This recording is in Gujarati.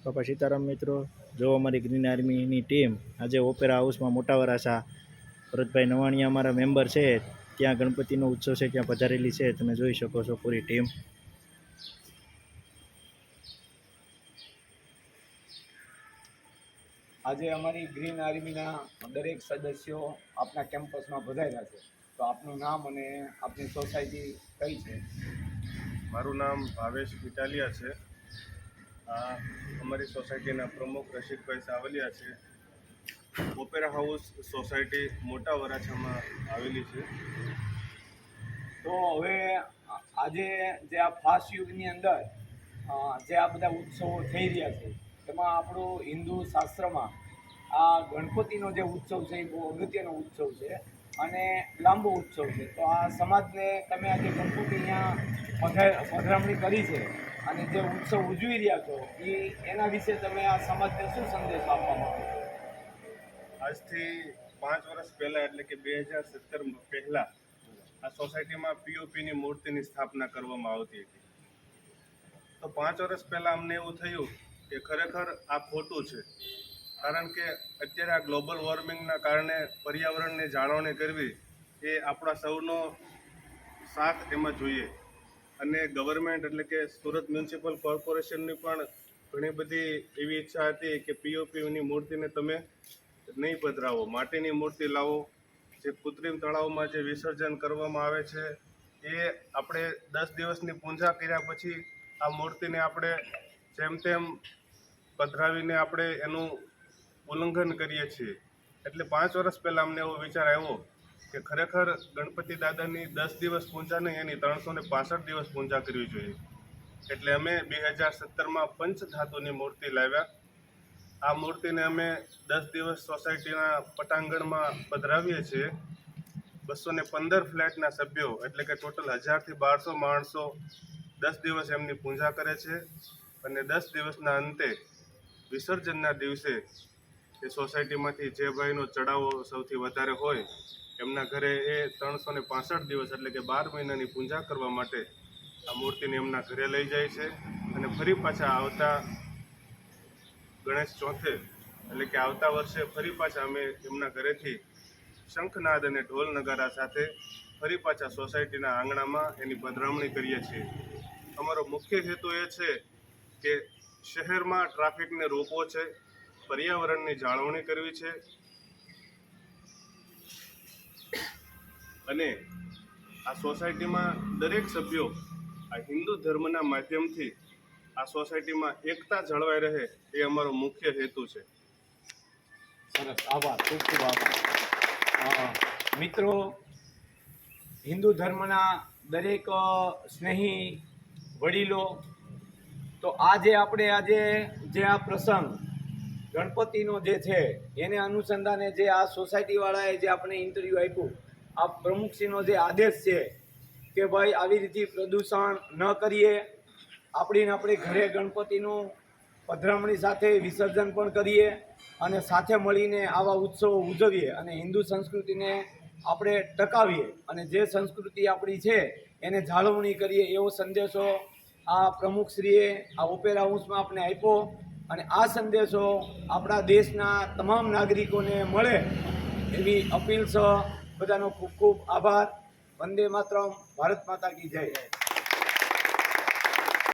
બાપા સીતારામ મિત્રો, જો અમારી ગ્રીન આર્મીની ટીમ આજે ઓપેરા હાઉસમાં મોટા વરાછા ભરતભાઈ નવાણીયા અમારા મેમ્બર છે, ત્યાં ગણપતિનો ઉત્સવ છે ત્યાં પધારેલી છે. તમે જોઈ શકો છો પૂરી ટીમ. આજે અમારી ગ્રીન આર્મીના દરેક સદસ્યો આપના કેમ્પસમાં પધાર્યા છે. તો આપનું નામ અને આપની સોસાયટી કઈ છે? મારું નામ ભાવેશ ઇટાલિયા છે. અમારી સોસાયટીના પ્રમુખ રશીદભાઈ સાવલિયા છે. ઓપેરા હાઉસ સોસાયટી મોટા વરાછામાં આવેલી છે. તો હવે આજે જે આ ફાસ્ટ યુગની અંદર જે આ બધા ઉત્સવો થઈ રહ્યા છે, તેમાં આપણું હિન્દુ શાસ્ત્રમાં આ ગણપતિનો જે ઉત્સવ છે એ બહુ અગત્યનો ઉત્સવ છે અને લાંબો ઉત્સવ છે. તો આ સમાજને તમે આજે ગણપતિ અહીંયા પધરામણી કરી છે અને જે ઉત્સવ ઉજવી રહ્યા છો એના વિશે તમે આ સમાજને શું સંદેશ આપવા માંગો? આજથી 5 વર્ષ પહેલાં એટલે કે 2017 પહેલાં આ સોસાયટીમાં પીઓપીની મૂર્તિની સ્થાપના કરવામાં આવતી હતી. તો 5 વર્ષ પહેલાં અમને એવું થયું કે ખરેખર આ ખોટું છે, કારણ કે અત્યારે આ ગ્લોબલ વોર્મિંગના કારણે પર્યાવરણની જાળવણી કરવી એ આપણા સૌનો સાથ એમાં જોઈએ. અને ગવર્મેન્ટ એટલે કે સુરત મ્યુનિસિપલ કોર્પોરેશનની પણ ઘણી બધી એવી ઈચ્છા હતી કે પીઓપીની મૂર્તિને તમે નહીં પધરાવો, માટીની મૂર્તિ લાવો. જે કૃત્રિમ તળાવમાં જે વિસર્જન કરવામાં આવે છે એ આપણે 10 દિવસની પૂજા કર્યા પછી આ મૂર્તિને આપણે જેમ તેમ પધરાવીને આપણે એનું ઉલ્લંઘન કરીએ છીએ. એટલે 5 વર્ષ પહેલાં અમને એવો વિચાર આવ્યો કે ખરેખર ગણપતિ દાદાની 10 દિવસ પૂજા નહીં, એની 365 દિવસ પૂજા કરવી જોઈએ. એટલે અમે 2017માં પંચધાતુની મૂર્તિ લાવ્યા. આ મૂર્તિને અમે 10 દિવસ સોસાયટીના પટાંગણમાં પધરાવીએ છીએ. 215 ફ્લેટના સભ્યો એટલે કે ટોટલ 1000થી 1200 માણસો 10 દિવસ એમની પૂજા કરે છે. અને 10 દિવસના અંતે વિસર્જનના દિવસે એ સોસાયટીમાંથી જે ભાઈનો ચડાવો સૌથી વધારે હોય એમના ઘરે એ 365 દિવસ એટલે કે 12 મહિનાની પૂજા કરવા માટે આ મૂર્તિને એમના ઘરે લઈ જાય છે. અને ફરી પાછા આવતા ગણેશ ચોથે એટલે કે આવતા વર્ષે ફરી પાછા અમે એમના ઘરેથી શંખનાદ અને ઢોલ નગારા સાથે ફરી પાછા સોસાયટીના આંગણામાં એની પધરામણી કરીએ છીએ. અમારો મુખ્ય હેતુ એ છે કે શહેરમાં ટ્રાફિકને રોકવો છે, પર્યાવરણની જાળવણી કરવી છે અને આ સોસાયટીમાં દરેક સભ્યો આ હિન્દુ ધર્મના માધ્યમથી આ સોસાયટીમાં એકતા જળવાઈ રહે એ અમારો મુખ્ય હેતુ છે. સરસ, આભાર, ખૂબ ખૂબ આભાર. મિત્રો, હિન્દુ ધર્મના દરેક સ્નેહી વડીલો, તો આજે આ પ્રસંગ ગણપતિનો જે છે એને અનુસંધાને જે આ સોસાયટીવાળાએ જે આપણે ઇન્ટરવ્યૂ આપ્યું, આ પ્રમુખશ્રીનો જે આદેશ છે કે ભાઈ આવી રીતે પ્રદૂષણ ન કરીએ, આપણે ઘરે ગણપતિનું પધરામણી સાથે વિસર્જન પણ કરીએ અને સાથે મળીને આવા ઉત્સવો ઉજવીએ અને હિન્દુ સંસ્કૃતિને આપણે ટકાવીએ અને જે સંસ્કૃતિ આપણી છે એને જાળવણી કરીએ, એવો સંદેશો આ પ્રમુખશ્રીએ આ ઓપેરા હાઉસમાં આપણે આપ્યો. અને આ સંદેશો આપણા દેશના તમામ નાગરિકોને મળે એવી અપીલ છે. બધાનો ખૂબ ખૂબ આભાર. વંદે માતરમ. ભારત માતા કી જય.